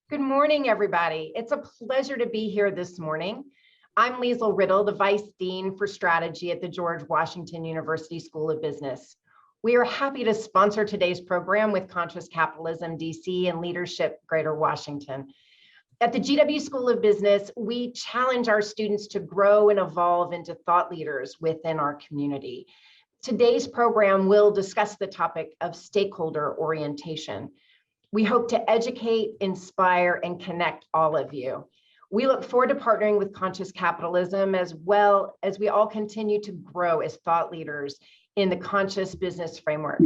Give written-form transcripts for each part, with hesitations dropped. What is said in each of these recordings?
Good morning, everybody. It's a pleasure to be here this morning. I'm Liesl Riddle, the Vice Dean for Strategy at the George Washington University School of Business. We are happy to sponsor today's program with Conscious Capitalism DC and Leadership Greater Washington. At the GW School of Business, we challenge our students to grow and evolve into thought leaders within our community. Today's program will discuss the topic of stakeholder orientation. We hope to educate, inspire, and connect all of you. We look forward to partnering with Conscious Capitalism as well as we all continue to grow as thought leaders in the conscious business framework.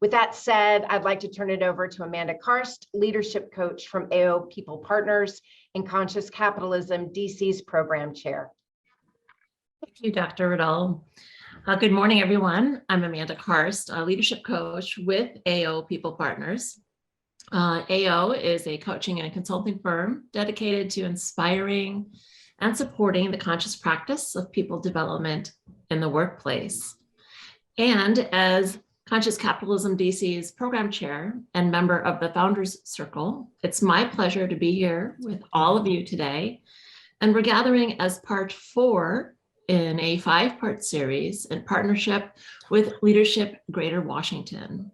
With that said, I'd like to turn it over to Amanda Karst, leadership coach from AO People Partners and Conscious Capitalism DC's program chair. Thank you, Dr. Riddle. Good morning, everyone. I'm Amanda Karst, a leadership coach with AO People Partners. AO is a coaching and consulting firm dedicated to inspiring and supporting the conscious practice of people development in the workplace. And as Conscious Capitalism DC's program chair and member of the Founders Circle, it's my pleasure to be here with all of you today. And we're gathering as part 4 in a 5-part series in partnership with Leadership Greater Washington,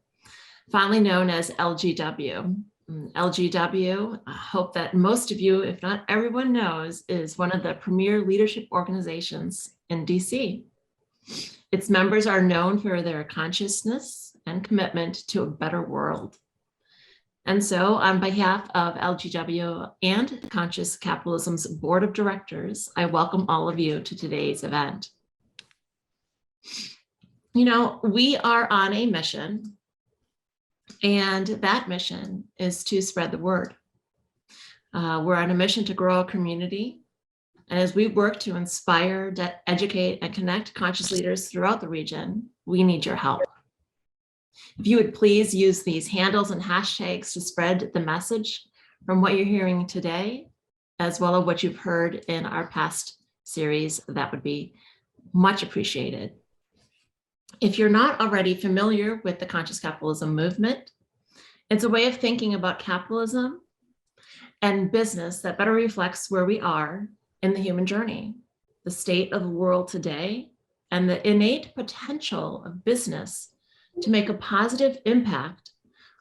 fondly known as LGW. LGW, I hope that most of you, if not everyone knows, is one of the premier leadership organizations in DC. Its members are known for their consciousness and commitment to a better world. And so on behalf of LGW and Conscious Capitalism's Board of Directors, I welcome all of you to today's event. You know, we are on a mission, and that mission is to spread the word. We're on a mission to grow a community. And as we work to inspire, educate, and connect conscious leaders throughout the region, we need your help. If you would please use these handles and hashtags to spread the message from what you're hearing today, as well as what you've heard in our past series, that would be much appreciated. If you're not already familiar with the conscious capitalism movement, it's a way of thinking about capitalism and business that better reflects where we are in the human journey, the state of the world today, and the innate potential of business to make a positive impact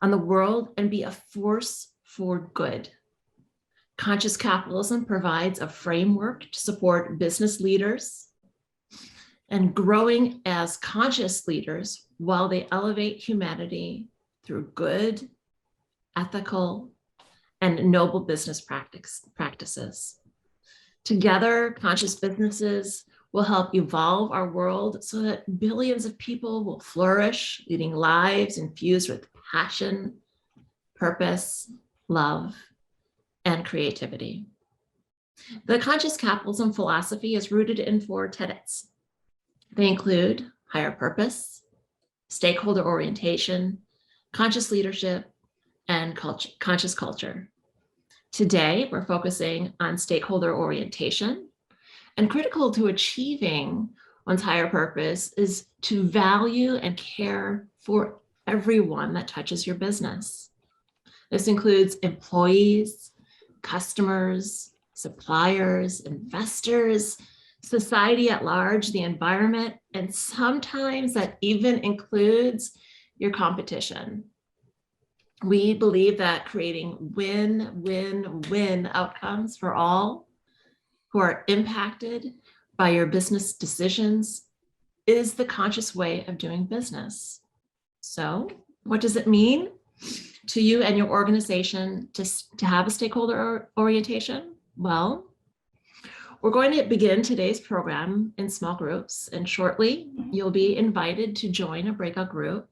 on the world and be a force for good. Conscious capitalism provides a framework to support business leaders and growing as conscious leaders while they elevate humanity through good, ethical, and noble business practices. Together, conscious businesses will help evolve our world so that billions of people will flourish, leading lives infused with passion, purpose, love, and creativity. The conscious capitalism philosophy is rooted in 4 tenets. They include higher purpose, stakeholder orientation, conscious leadership, and conscious culture. Today, we're focusing on stakeholder orientation, and critical to achieving one's higher purpose is to value and care for everyone that touches your business. This includes employees, customers, suppliers, investors, society at large, the environment, and sometimes that even includes your competition. We believe that creating win-win-win outcomes for all who are impacted by your business decisions is the conscious way of doing business. So, what does it mean to you and your organization to have a stakeholder orientation? Well, we're going to begin today's program in small groups, and shortly you'll be invited to join a breakout group.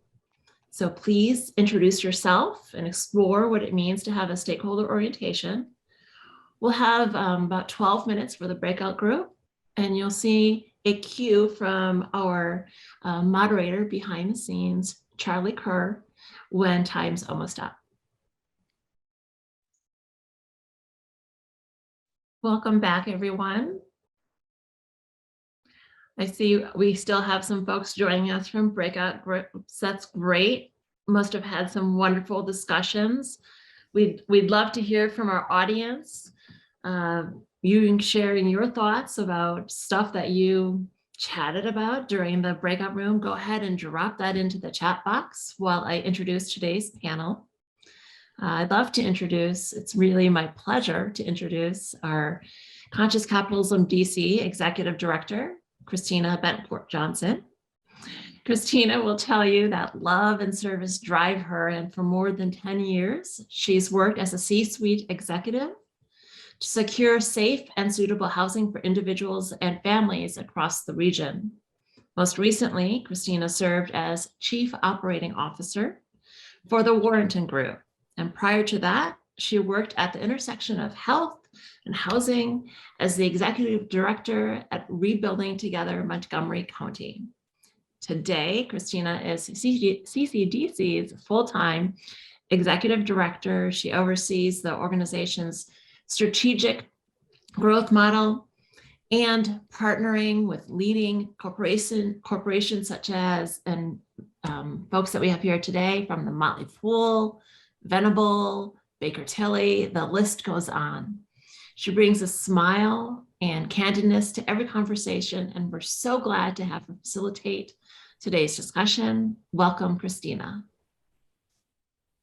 So please introduce yourself and explore what it means to have a stakeholder orientation. We'll have about 12 minutes for the breakout group, and you'll see a cue from our moderator behind the scenes, Charlie Kerr, when time's almost up. Welcome back, everyone. I see we still have some folks joining us from breakout groups. That's great. Must have had some wonderful discussions We'd love to hear from our audience. You sharing your thoughts about stuff that you chatted about during the breakout room. Go ahead and drop that into the chat box while I introduce today's panel. I'd love to introduce, it's really my pleasure to introduce our Conscious Capitalism DC Executive Director, Christina Bentport Johnson. Christina will tell you that love and service drive her, and for more than 10 years, she's worked as a C-suite executive to secure safe and suitable housing for individuals and families across the region. Most recently, Christina served as Chief Operating Officer for the Warrenton Group. And prior to that, she worked at the intersection of health and housing as the Executive Director at Rebuilding Together Montgomery County. Today, Christina is CCDC's full-time Executive Director. She oversees the organization's strategic growth model and partnering with leading corporations such as, and folks that we have here today from the Motley Fool, Venable, Baker Tilly, the list goes on. She brings a smile and candidness to every conversation, and we're so glad to have her facilitate today's discussion. Welcome, Christina.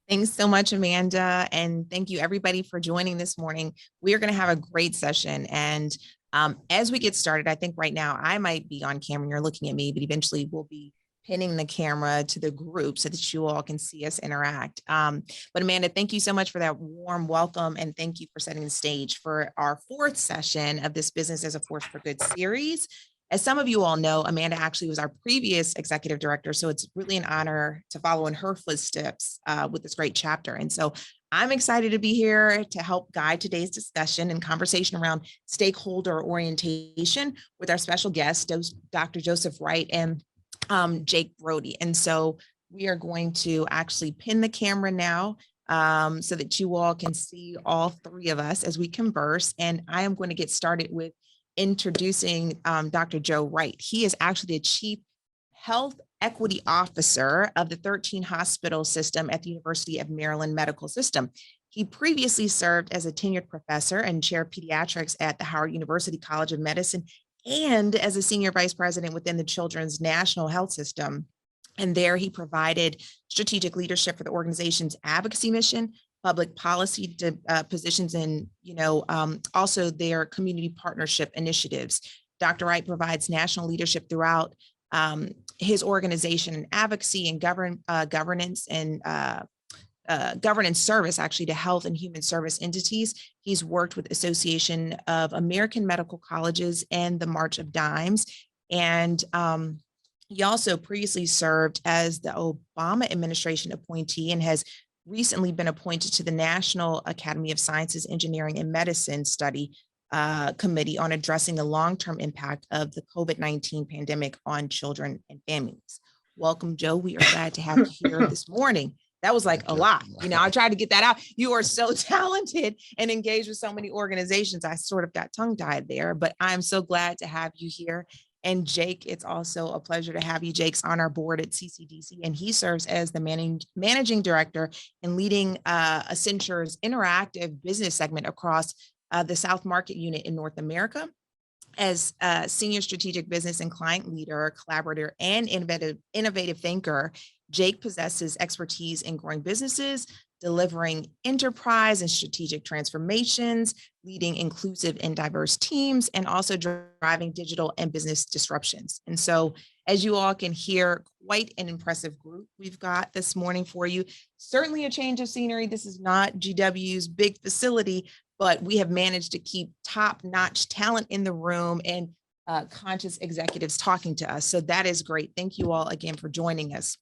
Thanks so much, Amanda. And thank you everybody for joining this morning. We are going to have a great session. And as we get started, I think right now I might be on camera and you're looking at me, but eventually we'll be pinning the camera to the group so that you all can see us interact. But Amanda, thank you so much for that warm welcome. And thank you for setting the stage for our fourth session of this Business as a Force for Good series. As some of you all know, Amanda actually was our previous executive director, so it's really an honor to follow in her footsteps with this great chapter. And so I'm excited to be here to help guide today's discussion and conversation around stakeholder orientation with our special guests, Dr. Joseph Wright and Jake Brody. And so we are going to actually pin the camera now so that you all can see all three of us as we converse. And I am going to get started with introducing Dr. Joe Wright. He is actually the Chief Health Equity Officer of the 13 hospital system at the University of Maryland Medical System. He previously served as a tenured professor and chair of pediatrics at the Howard University College of Medicine and as a senior vice president within the Children's National Health System. And there he provided strategic leadership for the organization's advocacy mission, public policy positions, and also their community partnership initiatives. Dr. Wright provides national leadership throughout his organization in advocacy and governance and governance service actually to health and human service entities. He's worked with Association of American Medical Colleges and the March of Dimes. And he also previously served as the Obama administration appointee and has recently been appointed to the National Academy of Sciences, Engineering, and Medicine Study Committee on addressing the long-term impact of the COVID-19 pandemic on children and families. Welcome, Joe. We are glad to have you here this morning. That was like a lot. I tried to get that out. You are so talented and engaged with so many organizations. I sort of got tongue-tied there, but I'm so glad to have you here. And Jake, it's also a pleasure to have you. Jake's on our board at CCDC, and he serves as the managing director and leading Accenture's interactive business segment across the South Market unit in North America. As a senior strategic business and client leader, collaborator, and innovative thinker, Jake possesses expertise in growing businesses, delivering enterprise and strategic transformations, leading inclusive and diverse teams, and also driving digital and business disruptions. And so, as you all can hear, quite an impressive group we've got this morning for you. Certainly a change of scenery. This is not GW's big facility, but we have managed to keep top-notch talent in the room and conscious executives talking to us. So that is great. Thank you all again for joining us.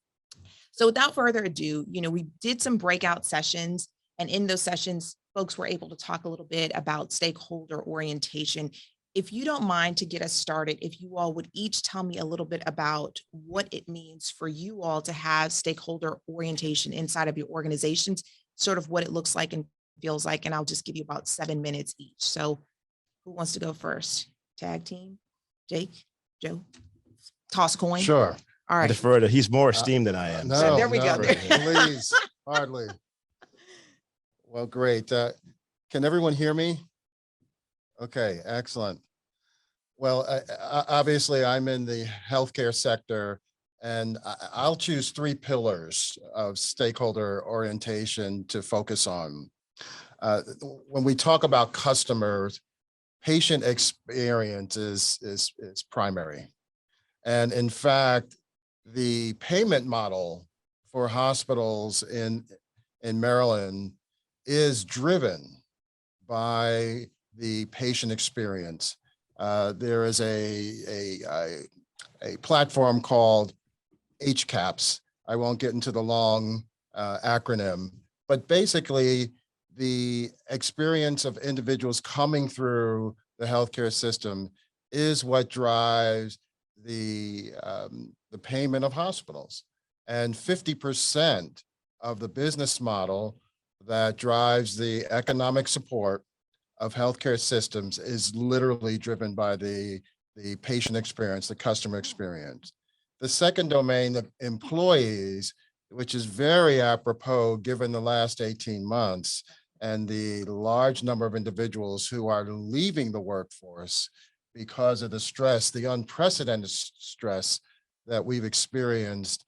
So without further ado, we did some breakout sessions, and in those sessions, folks were able to talk a little bit about stakeholder orientation. If you don't mind, to get us started, if you all would each tell me a little bit about what it means for you all to have stakeholder orientation inside of your organizations, sort of what it looks like and feels like, and I'll just give you about 7 minutes each. So who wants to go first? Tag team? Jake? Joe? Toss a coin? Sure. All right. I defer to, he's more esteemed than I am. No, there we go. please, hardly. Well, great. Can everyone hear me? Okay, excellent. Well, obviously, I'm in the healthcare sector, and I'll choose 3 pillars of stakeholder orientation to focus on. When we talk about customers, patient experience is primary. And in fact, the payment model for hospitals in Maryland is driven by the patient experience. There is a platform called HCAPS. I won't get into the long acronym, but basically the experience of individuals coming through the healthcare system is what drives the payment of hospitals. And 50% of the business model that drives the economic support of healthcare systems is literally driven by the patient experience, the customer experience. The second domain, the employees, which is very apropos given the last 18 months and the large number of individuals who are leaving the workforce because of the stress, the unprecedented stress that we've experienced,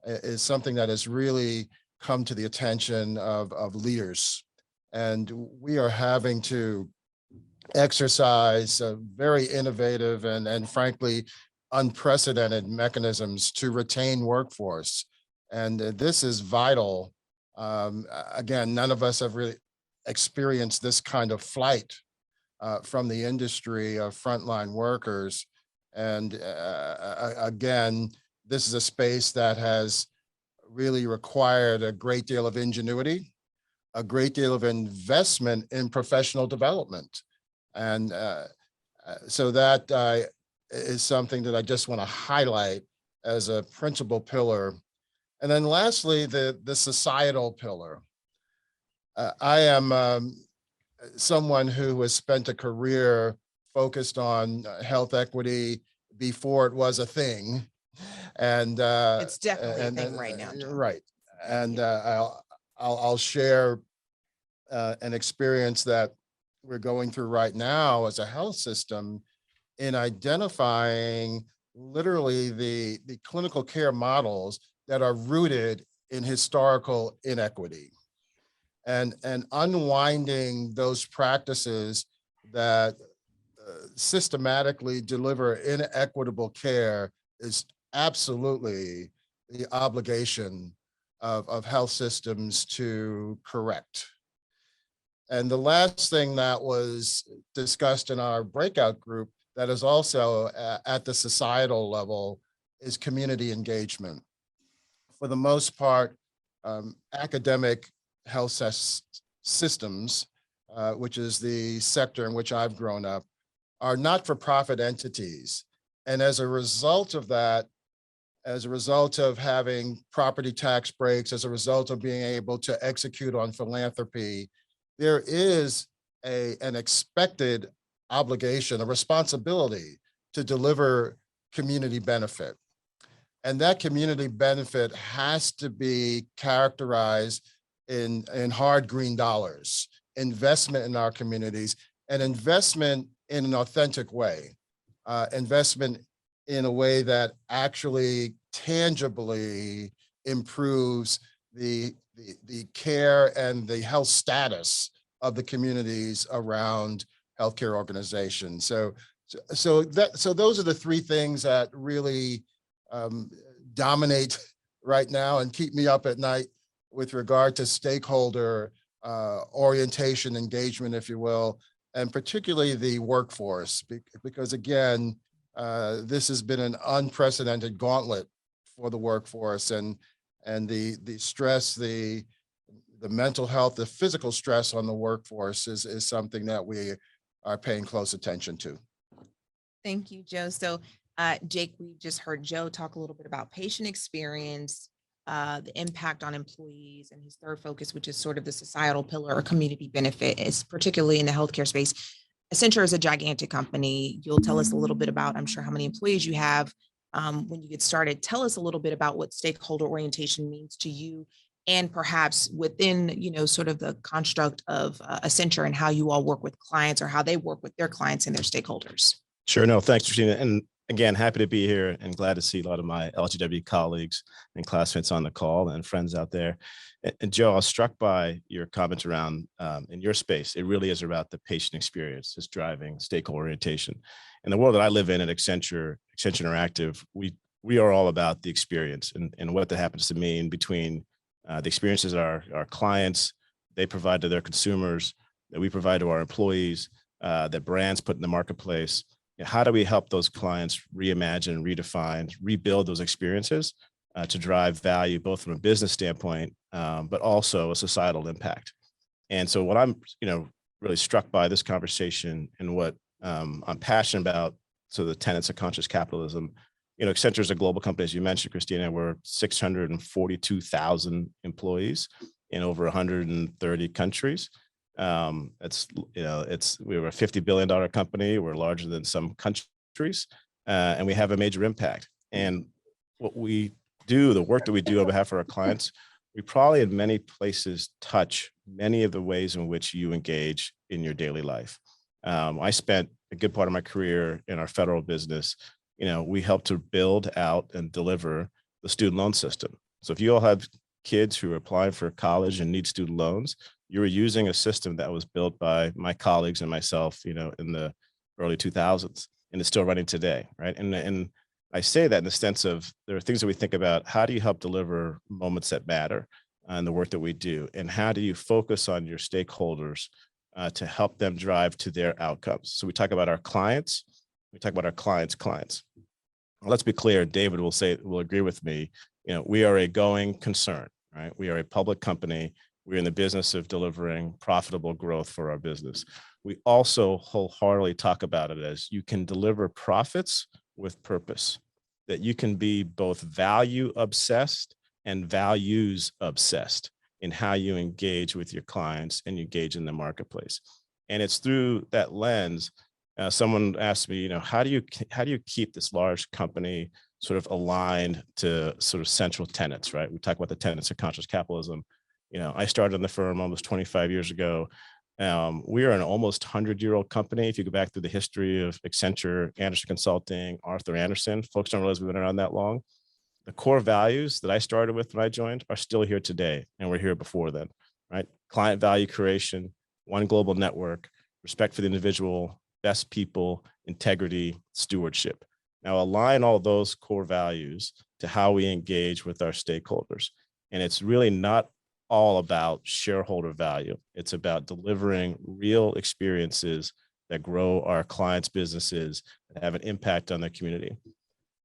is something that has really come to the attention of leaders. And we are having to exercise very innovative and frankly, unprecedented mechanisms to retain workforce. And this is vital. Again, none of us have really experienced this kind of flight from the industry of frontline workers. And again, this is a space that has really required a great deal of ingenuity, a great deal of investment in professional development. And so that is something that I just want to highlight as a principal pillar. And then lastly, the societal pillar. I am someone who has spent a career focused on health equity before it was a thing. And It's definitely a thing right now, Joe. Right. And I'll share an experience that we're going through right now as a health system in identifying literally the clinical care models that are rooted in historical inequity and unwinding those practices that systematically deliver inequitable care is absolutely the obligation of health systems to correct. And the last thing that was discussed in our breakout group that is also at the societal level is community engagement. For the most part, academic health systems, which is the sector in which I've grown up, are not-for-profit entities. And as a result of that, as a result of having property tax breaks, as a result of being able to execute on philanthropy, there is an expected obligation, a responsibility to deliver community benefit. And that community benefit has to be characterized in hard green dollars, investment in our communities, and investment in an authentic way, investment in a way that actually tangibly improves the care and the health status of the communities around healthcare organizations. So those are the 3 things that really dominate right now and keep me up at night with regard to stakeholder orientation, engagement, if you will, and particularly the workforce, because again, this has been an unprecedented gauntlet for the workforce, and the stress, the mental health, the physical stress on the workforce is something that we are paying close attention to. Thank you, Joe. So Jake, we just heard Joe talk a little bit about patient experience, the impact on employees, and his third focus, which is sort of the societal pillar or community benefit, is particularly in the healthcare space. Accenture is a gigantic company. You'll tell us a little bit about, I'm sure, how many employees you have when you get started. Tell us a little bit about what stakeholder orientation means to you and perhaps within, sort of the construct of Accenture and how you all work with clients or how they work with their clients and their stakeholders. Sure. No, thanks, Christina. And again, happy to be here and glad to see a lot of my LGW colleagues and classmates on the call and friends out there. And Joe, I was struck by your comments around in your space. It really is about the patient experience. It's driving stakeholder orientation. In the world that I live in at Accenture Interactive, we are all about the experience and what that happens to mean between the experiences our clients, they provide to their consumers, that we provide to our employees, that brands put in the marketplace. How do we help those clients reimagine, redefine, rebuild those experiences to drive value, both from a business standpoint, but also a societal impact? And so what I'm, really struck by this conversation and what I'm passionate about, so the tenets of conscious capitalism. Accenture is a global company, as you mentioned, Christina. We're 642,000 employees in over 130 countries. We're a $50 billion company. We're larger than some countries, and we have a major impact. And what we do, the work that we do on behalf of our clients, we probably in many places touch many of the ways in which you engage in your daily life. I spent a good part of my career in our federal business. We help to build out and deliver the student loan system. So if you all have kids who are applying for college and need student loans, you were using a system that was built by my colleagues and myself, in the early 2000s, and it's still running today, right? And I say that in the sense of there are things that we think about. How do you help deliver moments that matter in the work that we do? And how do you focus on your stakeholders to help them drive to their outcomes? So we talk about our clients, we talk about our clients' clients. Well, let's be clear, David will agree with me. We are a going concern, right? We are a public company. We're in the business of delivering profitable growth for our business. We also wholeheartedly talk about it as you can deliver profits with purpose, that you can be both value obsessed and values obsessed in how you engage with your clients and you engage in the marketplace. And it's through that lens. Someone asked me, how do you keep this large company sort of aligned to sort of central tenets, right? We talk about the tenets of conscious capitalism. I started in the firm almost 25 years ago. We are an almost 100-year-old company. If you go back through the history of Accenture, Anderson Consulting, Arthur Andersen, folks don't realize we've been around that long. The core values that I started with when I joined are still here today, and we're here before then, right? Client value creation, one global network, respect for the individual, best people, integrity, stewardship. Now align all those core values to how we engage with our stakeholders. And it's really not all about shareholder value. It's about delivering real experiences that grow our clients' businesses and have an impact on their community.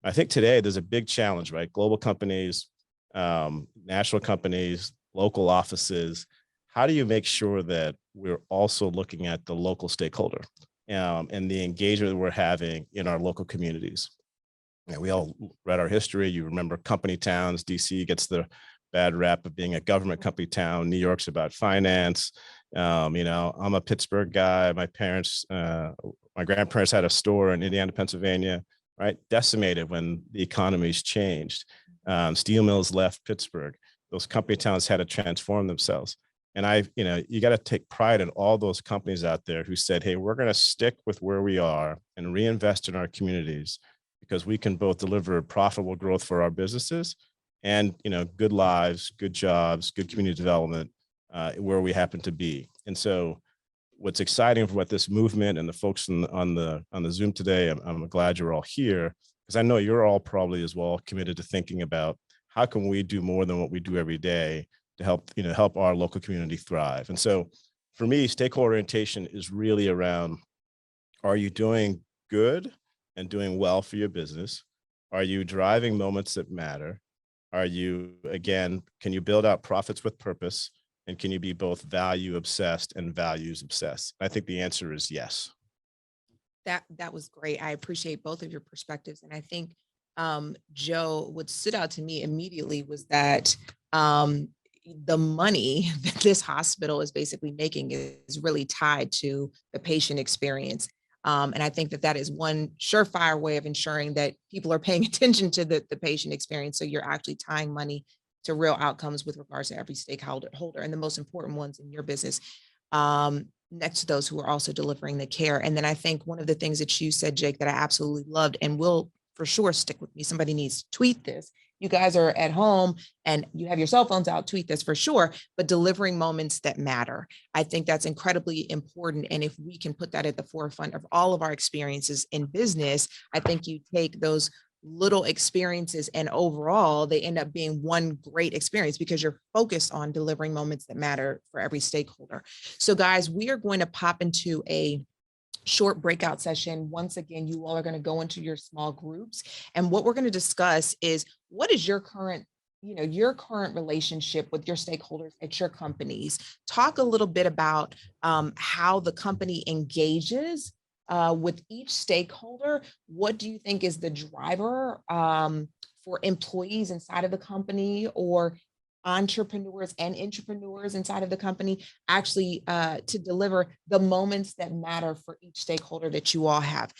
I think today there's a big challenge, right? Global companies, national companies, local offices. How do you make sure that we're also looking at the local stakeholder and the engagement that we're having in our local communities? We all read our history. You remember company towns. DC gets the bad rap of being a government company town. New York's about finance. I'm a Pittsburgh guy. My grandparents had a store in Indiana, Pennsylvania, right? Decimated when the economy's changed. Steel mills left Pittsburgh. Those company towns had to transform themselves. And you got to take pride in all those companies out there who said, hey, we're going to stick with where we are and reinvest in our communities because we can both deliver profitable growth for our businesses and, good lives, good jobs, good community development where we happen to be. And so what's exciting for what this movement and the folks on the Zoom today, I'm glad you're all here because I know you're all probably as well committed to thinking about how can we do more than what we do every day to help our local community thrive. And so for me, stakeholder orientation is really around, are you doing good and doing well for your business? Are you driving moments that matter? Are you, again, can you build out profits with purpose? And can you be both value obsessed and values obsessed? I think the answer is yes. That was great. I appreciate both of your perspectives. And I think, Joe, what stood out to me immediately was that the money that this hospital is basically making is really tied to the patient experience. And I think that is one surefire way of ensuring that people are paying attention to the patient experience. So you're actually tying money to real outcomes with regards to every stakeholder and the most important ones in your business, next to those who are also delivering the care. And then I think one of the things that you said, Jake, that I absolutely loved and will for sure stick with me, somebody needs to tweet this. You guys are at home and you have your cell phones out, tweet this for sure, but delivering moments that matter. I think that's incredibly important. And if we can put that at the forefront of all of our experiences in business, I think you take those little experiences and overall they end up being one great experience because you're focused on delivering moments that matter for every stakeholder. So guys, we are going to pop into a short breakout session. Once again, you all are going to go into your small groups. And what we're going to discuss is what is your current relationship with your stakeholders at your companies. Talk a little bit about how the company engages with each stakeholder. What do you think is the driver for employees inside of the company or entrepreneurs and intrapreneurs inside of the company actually to deliver the moments that matter for each stakeholder that you all have.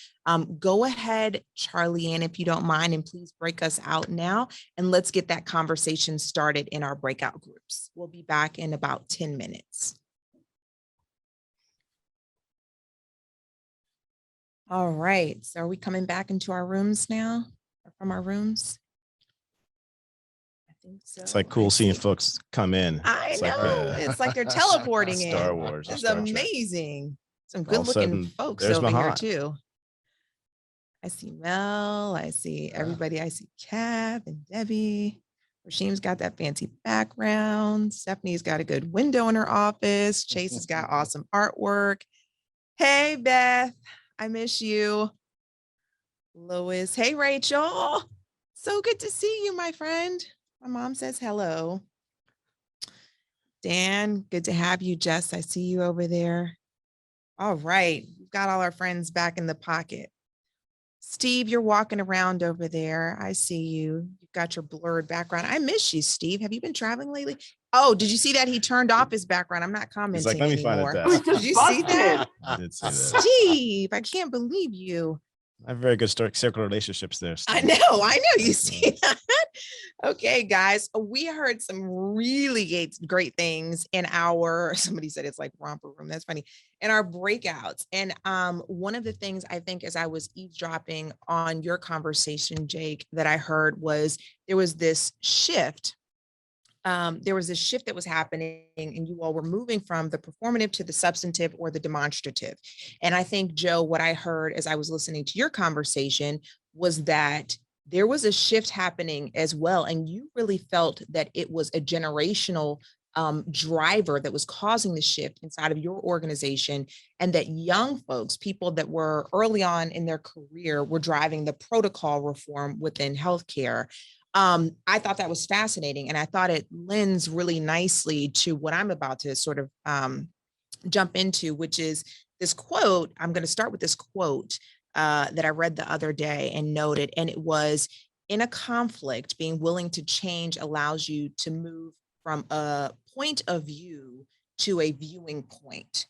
Go ahead, Charlie Ann, if you don't mind, and please break us out now and let's get that conversation started in our breakout groups. We'll be back in about 10 minutes. All right, so are we coming back into our rooms now or from our rooms? So it's like cool seeing folks come in. I It's know. like, It's like they're teleporting in. Star Wars. It's Star Trek. amazing. Some All of a good looking sudden, folks there's over here Mahat. too. I see Mel. I see everybody. I see Kath and Debbie. Rasheem's got that fancy background. Stephanie's got a good window in her office. Chase has got awesome artwork. Hey, Beth. I miss you. Lois. Hey, Rachel. So good to see you, my friend. My mom says hello. Dan, good to have you. Jess, I see you over there. All right, we've got all our friends back in the pocket. Steve, you're walking around over there. I see you. You've got your blurred background. I miss you, Steve. Have you been traveling lately? Oh, did you see that? He turned off his background. I'm not commenting He's like, let me find anymore. a desk. Did you see that? I did see that. Steve, I can't believe you. I have very good circle relationships there. I Steve. know, you see that. Okay, guys, we heard some really great things in our, somebody said it's like romper room. That's funny. In our breakouts. And one of the things I think as I was eavesdropping on your conversation, Jake, that I heard was there was this shift. There was this shift that was happening and you all were moving from the performative to the substantive or the demonstrative. And I think, Joe, what I heard as I was listening to your conversation was that there was a shift happening as well. And you really felt that it was a generational driver that was causing the shift inside of your organization, and that young folks, people that were early on in their career, were driving the protocol reform within healthcare. I thought that was fascinating. And I thought it lends really nicely to what I'm about to sort of jump into, which is this quote. I'm going to start with this quote that I read the other day and noted. And it was, in a conflict, being willing to change allows you to move from a point of view to a viewing point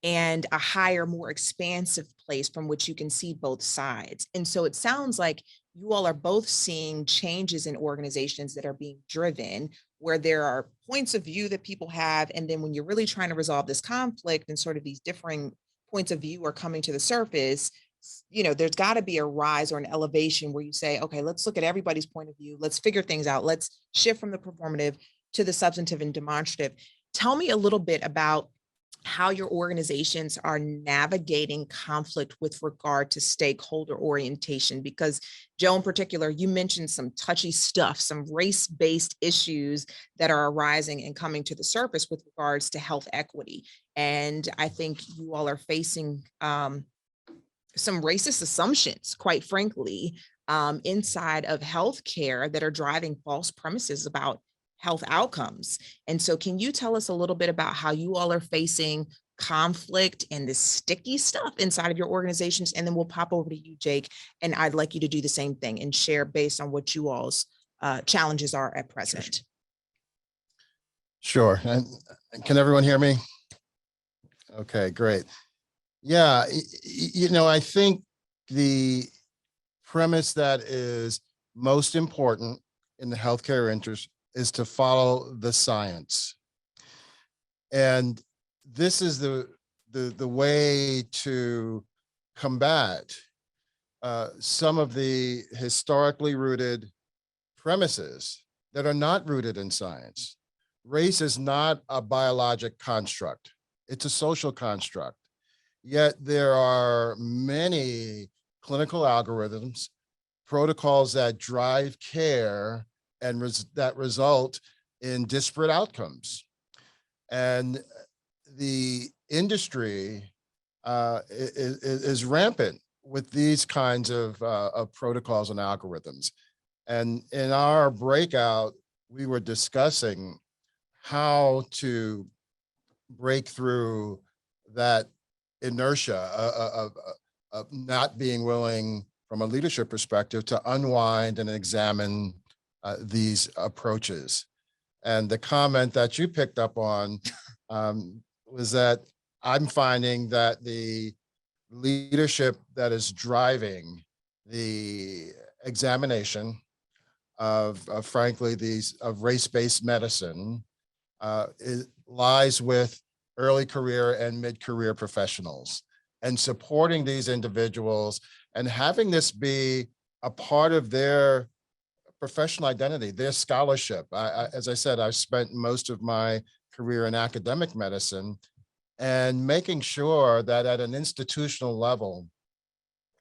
and a higher, more expansive place from which you can see both sides. And so it sounds like you all are both seeing changes in organizations that are being driven, where there are points of view that people have. And then when you're really trying to resolve this conflict and sort of these differing points of view are coming to the surface, there's got to be a rise or an elevation where you say, okay, let's look at everybody's point of view. Let's figure things out. Let's shift from the performative to the substantive and demonstrative. Tell me a little bit about how your organizations are navigating conflict with regard to stakeholder orientation, because Joe, in particular, you mentioned some touchy stuff, some race-based issues that are arising and coming to the surface with regards to health equity. And I think you all are facing some racist assumptions, quite frankly, inside of healthcare that are driving false premises about health outcomes. And so can you tell us a little bit about how you all are facing conflict and the sticky stuff inside of your organizations? And then we'll pop over to you, Jake, and I'd like you to do the same thing and share based on what you all's challenges are at present. Sure. And can everyone hear me? Okay, great. Yeah, I think the premise that is most important in the healthcare is to follow the science. And this is the way to combat some of the historically rooted premises that are not rooted in science. Race is not a biologic construct. It's a social construct. Yet there are many clinical algorithms, protocols that drive care and that result in disparate outcomes. And the industry is rampant with these kinds of protocols and algorithms. And in our breakout, we were discussing how to break through that inertia of not being willing from a leadership perspective to unwind and examine these approaches. And the comment that you picked up on was that I'm finding that the leadership that is driving the examination of frankly, of race-based medicine lies with early career and mid-career professionals, and supporting these individuals and having this be a part of their professional identity, their scholarship. As I said, I've spent most of my career in academic medicine, and making sure that at an institutional level,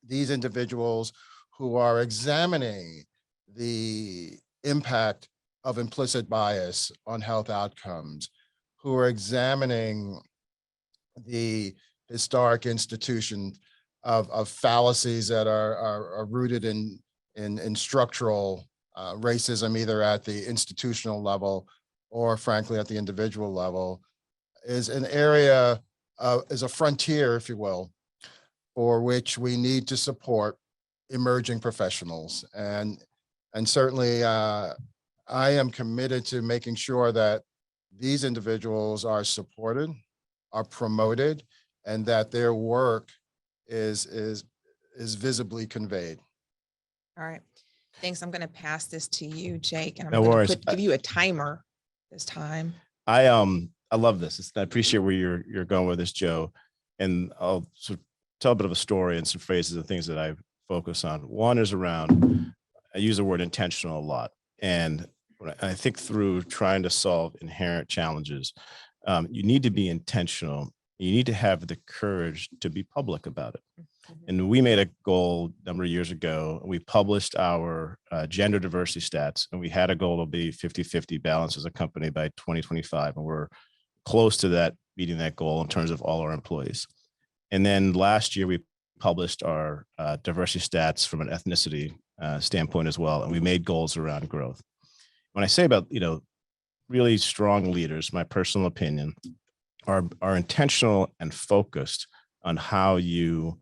these individuals who are examining the impact of implicit bias on health outcomes, who are examining the historic institution of fallacies that are rooted in structural racism, either at the institutional level or frankly at the individual level, is an area, is a frontier, if you will, for which we need to support emerging professionals. And certainly I am committed to making sure that these individuals are supported, are promoted, and that their work is visibly conveyed. All right. Thanks. I'm going to pass this to you, Jake, and I'm No going worries. to give you a timer this time. I love this. I appreciate where you're going with this, Joe. And I'll sort of tell a bit of a story and some phrases and things that I focus on. One is around, I use the word intentional a lot. And when I think through trying to solve inherent challenges, you need to be intentional. You need to have the courage to be public about it. And we made a goal a number of years ago. We published our gender diversity stats, and we had a goal to be 50-50 balance as a company by 2025. And we're close to that, meeting that goal in terms of all our employees. And then last year, we published our diversity stats from an ethnicity standpoint as well. And we made goals around growth. When I say about, really strong leaders, my personal opinion, are intentional and focused on how you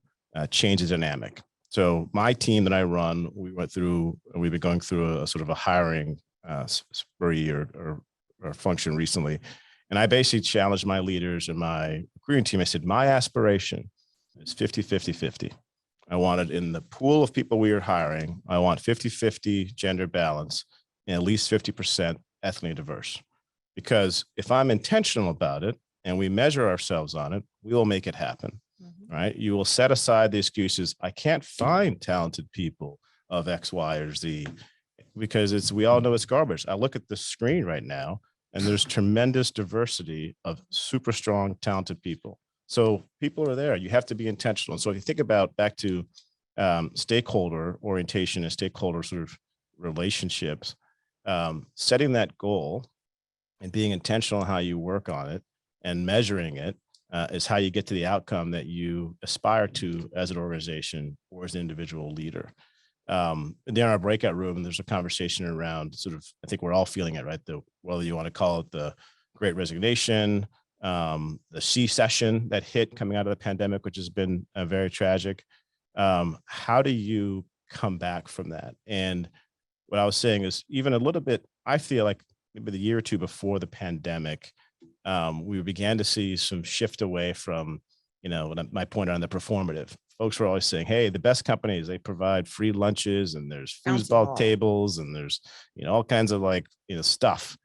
change the dynamic. So my team that I run, we've been going through a sort of a hiring spree or function recently. And I basically challenged my leaders and my recruiting team. I said, my aspiration is 50-50-50. I wanted in the pool of people we are hiring, I want 50-50 gender balance and at least 50% ethnically diverse. Because if I'm intentional about it and we measure ourselves on it, we will make it happen. Right? You will set aside the excuses. I can't find talented people of X, Y, or Z, because we all know it's garbage. I look at the screen right now and there's tremendous diversity of super strong, talented people. So people are there. You have to be intentional. And so if you think about back to stakeholder orientation and stakeholder sort of relationships, setting that goal and being intentional on how you work on it and measuring it is how you get to the outcome that you aspire to as an organization or as an individual leader. And then in our breakout room, there's a conversation around sort of, I think we're all feeling it, right? Whether you want to call it the Great Resignation, the C-session that hit coming out of the pandemic, which has been very tragic. How do you come back from that? And what I was saying is even a little bit, I feel like maybe the year or two before the pandemic, we began to see some shift away from, my point on the performative folks were always saying, hey, the best companies, they provide free lunches and there's Bouncy foosball ball. tables and there's, all kinds of stuff,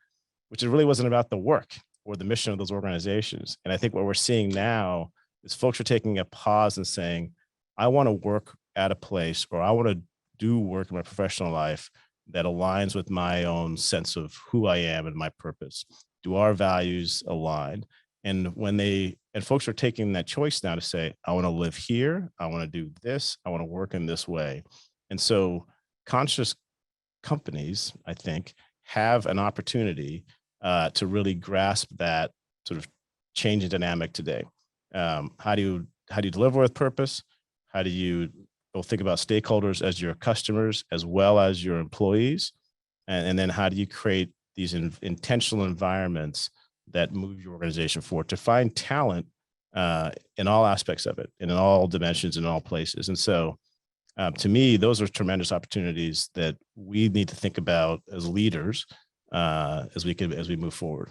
which it really wasn't about the work or the mission of those organizations. And I think what we're seeing now is folks are taking a pause and saying, I want to work at a place, or I want to do work in my professional life that aligns with my own sense of who I am and my purpose. Do our values align? And folks are taking that choice now to say, I want to live here. I want to do this. I want to work in this way. And so conscious companies, I think, have an opportunity to really grasp that sort of change in dynamic today. How do you deliver with purpose? How do you both think about stakeholders as your customers as well as your employees? And then how do you create these intentional environments that move your organization forward to find talent in all aspects of it, and in all dimensions, in all places? And so to me, those are tremendous opportunities that we need to think about as leaders as we move forward.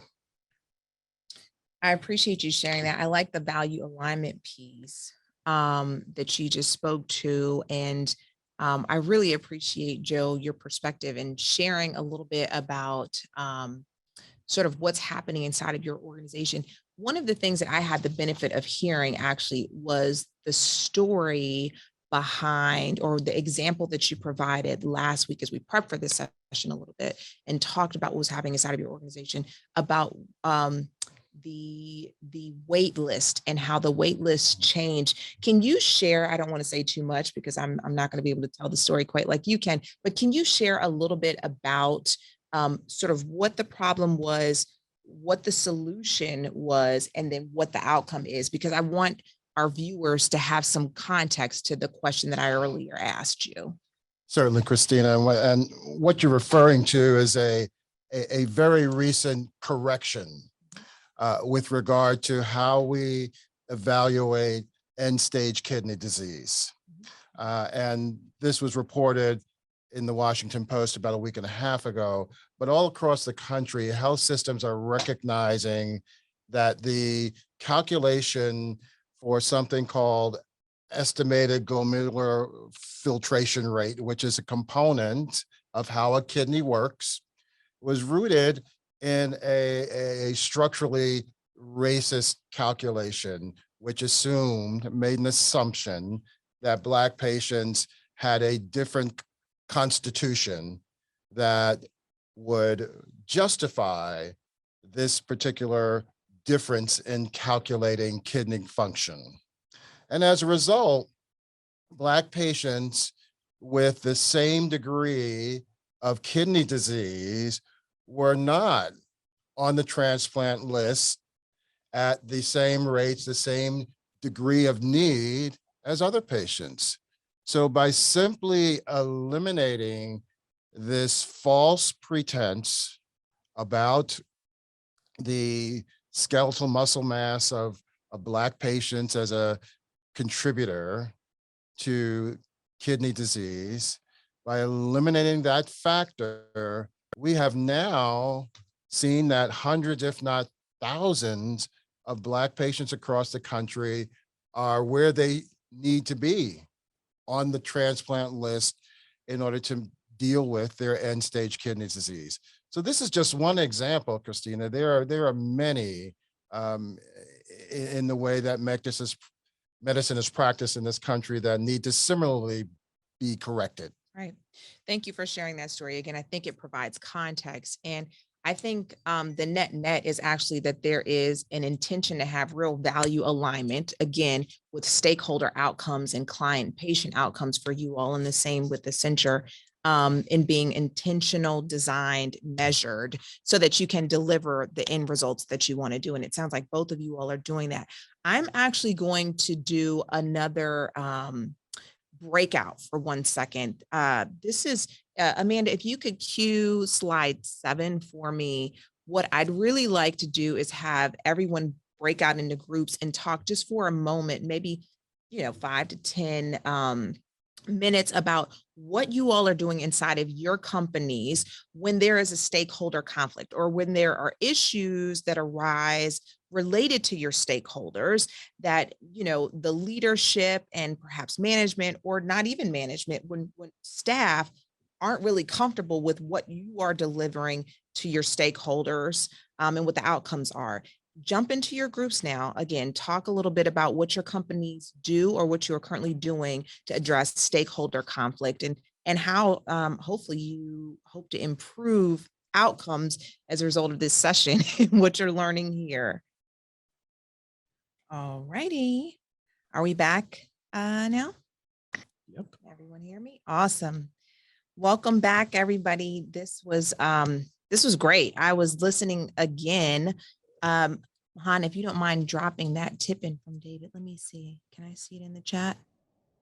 I appreciate you sharing that. I like the value alignment piece that you just spoke to. And I really appreciate, Joe, your perspective and sharing a little bit about sort of what's happening inside of your organization. One of the things that I had the benefit of hearing actually was the story behind, or the example that you provided last week as we prepped for this session a little bit and talked about what was happening inside of your organization about the wait list and how the wait list changed. Can you share, I don't want to say too much because I'm not going to be able to tell the story quite like you can, but can you share a little bit about sort of what the problem was, what the solution was, and then what the outcome is? Because I want our viewers to have some context to the question that I earlier asked you. Certainly, Christina. And what you're referring to is a very recent correction with regard to how we evaluate end-stage kidney disease. And this was reported in the Washington Post about a week and a half ago, but all across the country, health systems are recognizing that the calculation for something called estimated glomerular filtration rate, which is a component of how a kidney works, was rooted in a structurally racist calculation, which made an assumption that Black patients had a different constitution that would justify this particular difference in calculating kidney function. And as a result, Black patients with the same degree of kidney disease were not on the transplant list at the same rates, the same degree of need as other patients. So by simply eliminating this false pretense about the skeletal muscle mass of Black patients as a contributor to kidney disease, by eliminating that factor, we have now seen that hundreds, if not thousands, of Black patients across the country are where they need to be on the transplant list in order to deal with their end-stage kidney disease. So this is just one example, Christina. There are many in the way that medicine is practiced in this country that need to similarly be corrected. Right. Thank you for sharing that story. Again, I think it provides context. And I think the net is actually that there is an intention to have real value alignment, again, with stakeholder outcomes and client patient outcomes for you all, and the same with Accenture, in being intentional, designed, measured, so that you can deliver the end results that you want to do. And it sounds like both of you all are doing that. I'm actually going to do another breakout for 1 second. This is Amanda, if you could cue slide 7 for me. What I'd really like to do is have everyone break out into groups and talk just for a moment, maybe 5 to 10 minutes, about what you all are doing inside of your companies when there is a stakeholder conflict, or when there are issues that arise related to your stakeholders that, you know, the leadership and perhaps management, or not even management, when staff aren't really comfortable with what you are delivering to your stakeholders, and what the outcomes are. Jump into your groups now. Again, talk a little bit about what your companies do or what you are currently doing to address stakeholder conflict, and how hopefully you hope to improve outcomes as a result of this session and what you're learning here. All righty. Are we back now? Yep. Everyone hear me? Awesome. Welcome back, everybody. This was great. I was listening again. Han, if you don't mind dropping that tip in from David, let me see. Can I see it in the chat?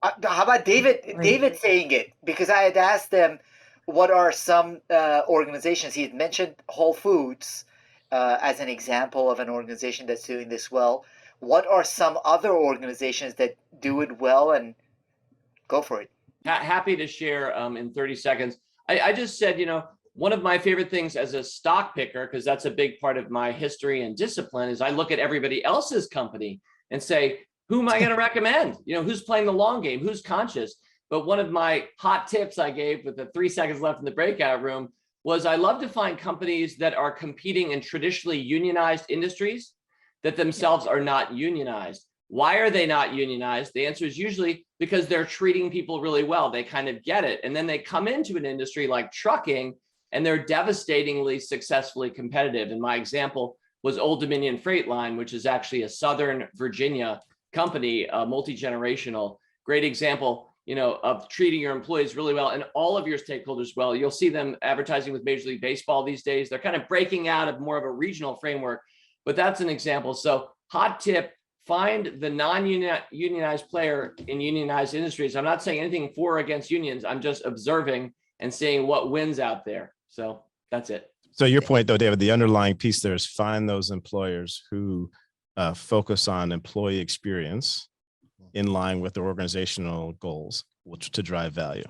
How about David? Great. David saying it, because I had asked them what are some organizations. He had mentioned Whole Foods as an example of an organization that's doing this well. What are some other organizations that do it well? And go for it. Happy to share in 30 seconds. I just said, one of my favorite things as a stock picker, because that's a big part of my history and discipline, is I look at everybody else's company and say, who am I going to recommend? Who's playing the long game? Who's conscious? But one of my hot tips I gave with the 3 seconds left in the breakout room was I love to find companies that are competing in traditionally unionized industries that themselves are not unionized. Why are they not unionized? The answer is usually because they're treating people really well. They kind of get it. And then they come into an industry like trucking and they're devastatingly successfully competitive. And my example was Old Dominion Freight Line, which is actually a Southern Virginia company, multi-generational. Great example, of treating your employees really well and all of your stakeholders well. You'll see them advertising with Major League Baseball these days. They're kind of breaking out of more of a regional framework, but that's an example. So hot tip, find the non-unionized player in unionized industries. I'm not saying anything for or against unions. I'm just observing and seeing what wins out there. So that's it. So your point though, David, the underlying piece there is find those employers who focus on employee experience in line with their organizational goals, which to drive value.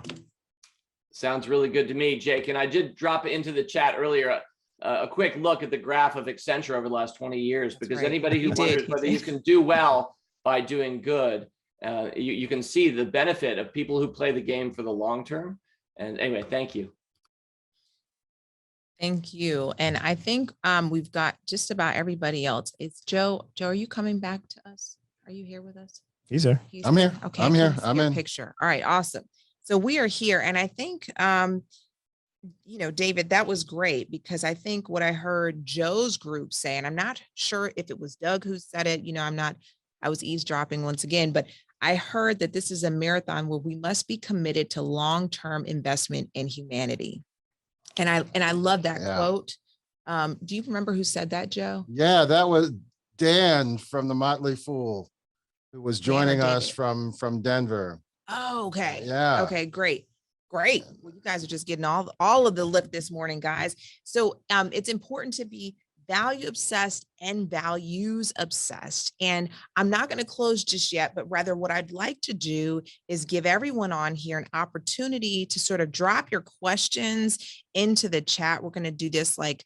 Sounds really good to me, Jake. And I did drop it into the chat earlier, a quick look at the graph of Accenture over the last 20 years, because right. anybody who wonders whether you can do well by doing good, you can see the benefit of people who play the game for the long term. And anyway, thank you. Thank you. And I think we've got just about everybody else. It's Joe. Joe, are you coming back to us? Are you here with us? He's there. I'm here. Okay. I'm here. I couldn't see I'm your in. picture. All right. Awesome. So we are here. And I think, David, that was great, because I think what I heard Joe's group say, and I'm not sure if it was Doug who said it, I was eavesdropping once again, but I heard that this is a marathon where we must be committed to long-term investment in humanity. And I love that quote. Do you remember who said that, Joe? Yeah, that was Dan from the Motley Fool, who was joining us from Denver. Oh, okay. Yeah. Okay, great. Great. Well, you guys are just getting all of the lift this morning, guys. So it's important to be value obsessed and values obsessed. And I'm not going to close just yet, but rather what I'd like to do is give everyone on here an opportunity to sort of drop your questions into the chat. We're going to do this like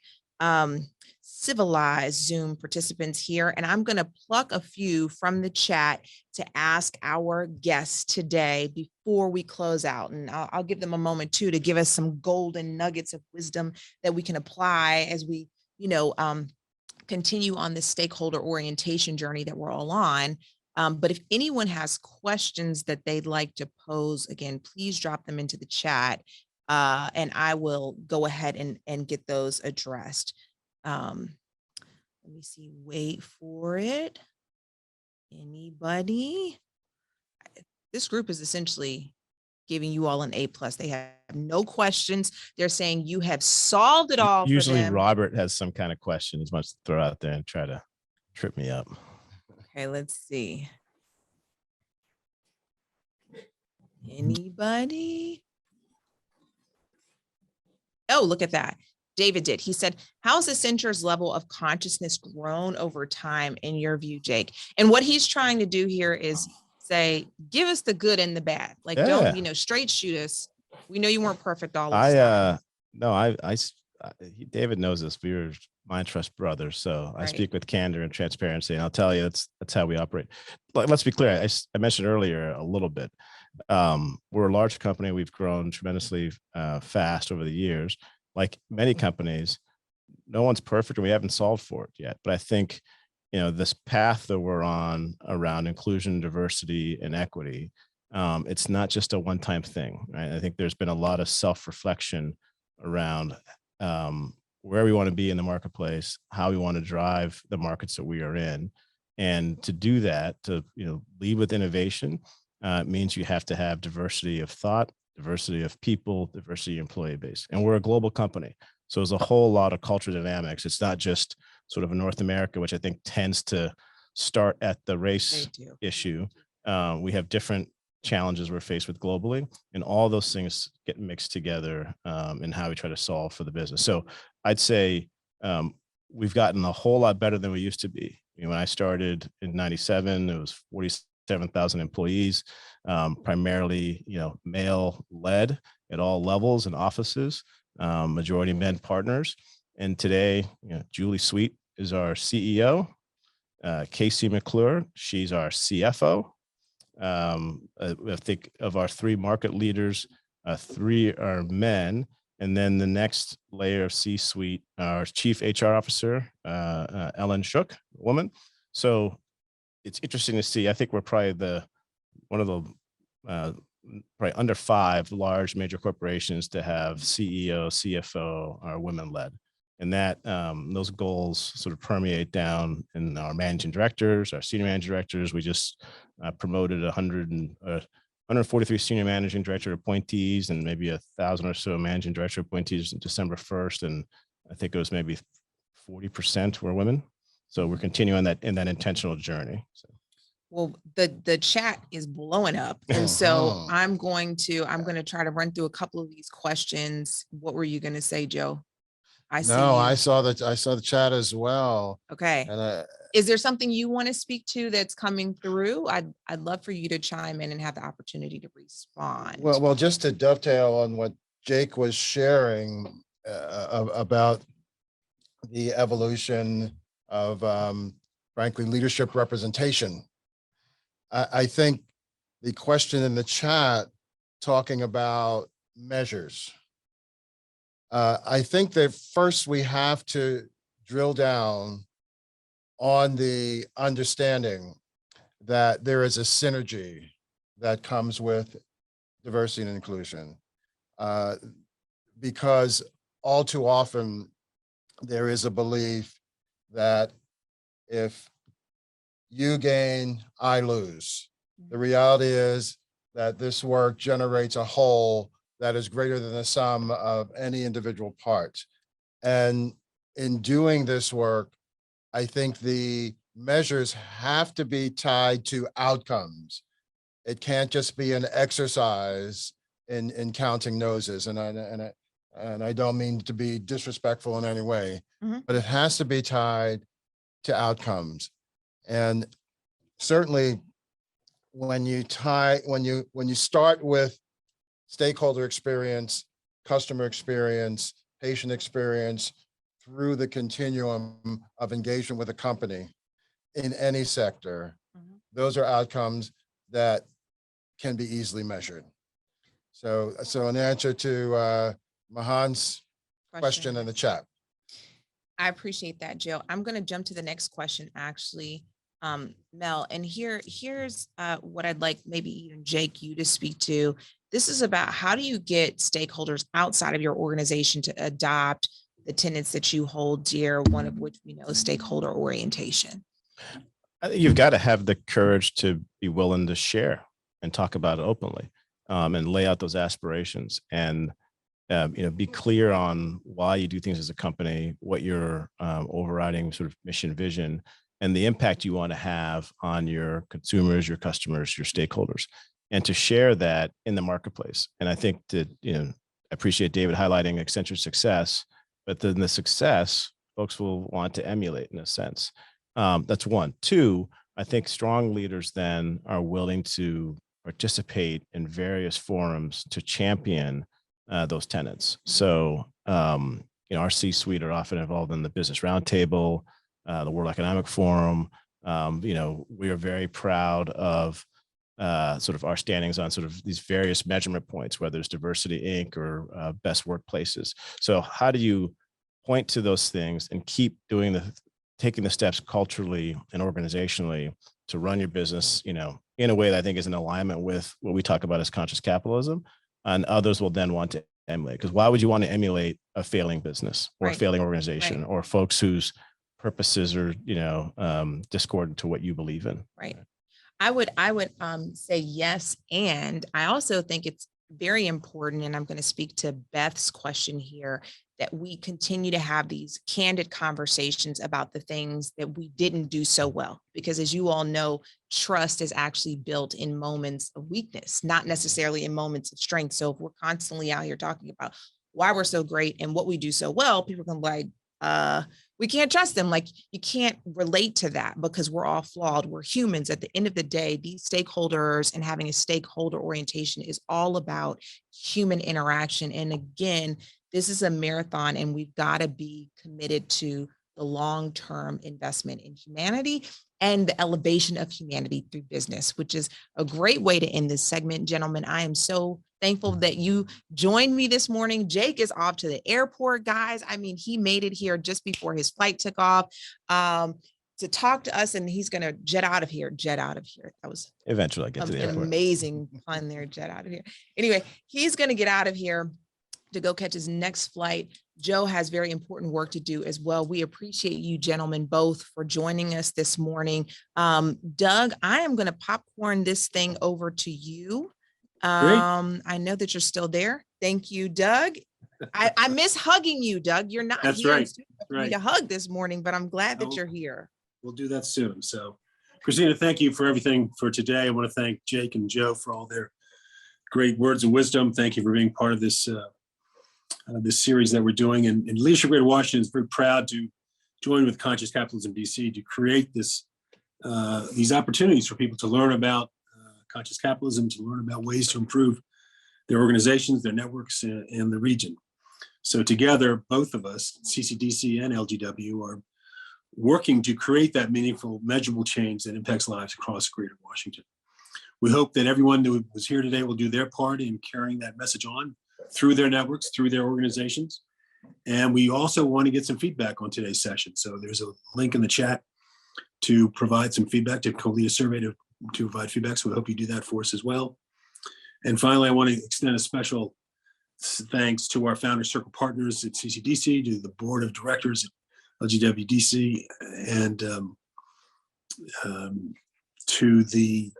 civilized Zoom participants here. And I'm going to pluck a few from the chat to ask our guests today before we close out. And I'll give them a moment too, to give us some golden nuggets of wisdom that we can apply as we, continue on this stakeholder orientation journey that we're all on. But if anyone has questions that they'd like to pose, again, please drop them into the chat and I will go ahead and get those addressed. Let me see, wait for it. Anybody? This group is essentially giving you all an A+. They have no questions. They're saying you have solved it all. Usually for them. Robert has some kind of question he wants to throw out there and try to trip me up. Okay, let's see. Anybody? Oh, look at that. David did. He said, how's Accenture's level of consciousness grown over time in your view, Jake? And what he's trying to do here is say, give us the good and the bad. Like, don't, straight shoot us. We know you weren't perfect all of the time. No, David knows this. We were Mind Trust brothers, so I Right. speak with candor and transparency, and I'll tell you that's how we operate. Let's be clear. I mentioned earlier a little bit. We're a large company. We've grown tremendously fast over the years. Like many companies, no one's perfect, and we haven't solved for it yet. But I think, this path that we're on around inclusion, diversity, and equity, it's not just a one-time thing, right? I think there's been a lot of self-reflection around where we want to be in the marketplace, how we want to drive the markets that we are in. And to do that, to lead with innovation, means you have to have diversity of thought, diversity of people, diversity of employee base. And we're a global company. So there's a whole lot of cultural dynamics. It's not just sort of a North America, which I think tends to start at the race issue. We have different challenges we're faced with globally, and all those things get mixed together in how we try to solve for the business. So I'd say we've gotten a whole lot better than we used to be. When I started in 97, it was 47,000 employees, primarily, male led at all levels and offices, majority men partners. And today, Julie Sweet is our CEO. Casey McClure, she's our CFO. I think of our 3 market leaders, 3 are men. And then the next layer of C-suite, our chief HR officer, Ellen Shook, woman. So it's interesting to see. I think we're probably one of the probably under 5 large major corporations to have CEO, CFO are women led. And that those goals sort of permeate down in our managing directors, our senior managing directors. We just promoted 143 senior managing director appointees and maybe 1,000 or so managing director appointees on December 1st. And I think it was maybe 40% were women. So we're continuing in that intentional journey. So. Well, the chat is blowing up. And so I'm going to try to run through a couple of these questions. What were you going to say, Joe? I saw the chat as well. Okay. And is there something you want to speak to that's coming through? I'd love for you to chime in and have the opportunity to respond. Well, just to dovetail on what Jake was sharing about the evolution of, frankly, leadership representation. I think the question in the chat talking about measures. I think that first we have to drill down on the understanding that there is a synergy that comes with diversity and inclusion, because all too often there is a belief that if you gain, I lose. The reality is that this work generates a whole that is greater than the sum of any individual part. And in doing this work, I think the measures have to be tied to outcomes. It can't just be an exercise in counting noses. And I don't mean to be disrespectful in any way, but it has to be tied to outcomes. And certainly when you start with stakeholder experience, customer experience, patient experience, through the continuum of engagement with a company in any sector, those are outcomes that can be easily measured. So in answer to Mahan's question in the chat. I appreciate that, Joe. I'm going to jump to the next question, actually, Mel. And here's what I'd like maybe even Jake, you to speak to. This is about how do you get stakeholders outside of your organization to adopt the tenets that you hold dear, one of which we know is stakeholder orientation? I think you've got to have the courage to be willing to share and talk about it openly, and lay out those aspirations and be clear on why you do things as a company, what your overriding sort of mission, vision, and the impact you want to have on your consumers, your customers, your stakeholders, and to share that in the marketplace. And I think that, I appreciate David highlighting Accenture's success, but then the success folks will want to emulate in a sense. That's one. Two, I think strong leaders then are willing to participate in various forums to champion those tenets. So, our C-suite are often involved in the Business Roundtable, the World Economic Forum. We are very proud of sort of our standings on sort of these various measurement points, whether it's Diversity Inc. or best workplaces. So how do you point to those things and keep taking the steps culturally and organizationally to run your business, in a way that I think is in alignment with what we talk about as conscious capitalism, and others will then want to emulate? Because why would you want to emulate a failing business or a Right. failing organization or folks whose purposes are, discordant to what you believe in? Right. I would say yes. And I also think it's very important, and I'm going to speak to Beth's question here, that we continue to have these candid conversations about the things that we didn't do so well. Because as you all know, trust is actually built in moments of weakness, not necessarily in moments of strength. So if we're constantly out here talking about why we're so great and what we do so well, people can be like, we can't trust them. Like, you can't relate to that because we're all flawed. We're humans. At the end of the day, these stakeholders and having a stakeholder orientation is all about human interaction. And again, this is a marathon, and we've got to be committed to the long-term investment in humanity and the elevation of humanity through business, which is a great way to end this segment. Gentlemen, I am so thankful that you joined me this morning. Jake is off to the airport, guys. I mean, he made it here just before his flight took off to talk to us, and he's going to jet out of here. That was Eventually I get to the an airport. amazing pun there, jet out of here. Anyway, he's going to get out of here to go catch his next flight. Joe has very important work to do as well. We appreciate you gentlemen both for joining us this morning. Doug, I am going to popcorn this thing over to you. I know that you're still there. Thank you, Doug. I miss hugging you, Doug. You're not That's here right. for me to hug this morning, but I'm glad that Oh. you're here. We'll do that soon. So, Christina, thank you for everything for today. I want to thank Jake and Joe for all their great words of wisdom. Thank you for being part of this this series that we're doing. And Leadership Greater Washington is very proud to join with Conscious Capitalism DC to create these opportunities for people to learn about conscious capitalism, to learn about ways to improve their organizations, their networks, and the region. So together, both of us, CCDC and LGW, are working to create that meaningful, measurable change that impacts lives across Greater Washington. We hope that everyone who was here today will do their part in carrying that message on through their networks, through their organizations. And we also want to get some feedback on today's session. So there's a link in the chat to provide some feedback, to complete a survey to provide feedback. So we hope you do that for us as well. And finally, I want to extend a special thanks to our Founder Circle partners at CCDC, to the board of directors at LGWDC, and to the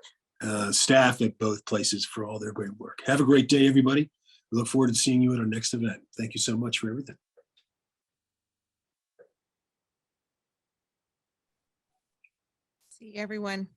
staff at both places for all their great work. Have a great day, everybody. We look forward to seeing you at our next event. Thank you so much for everything. See you, everyone.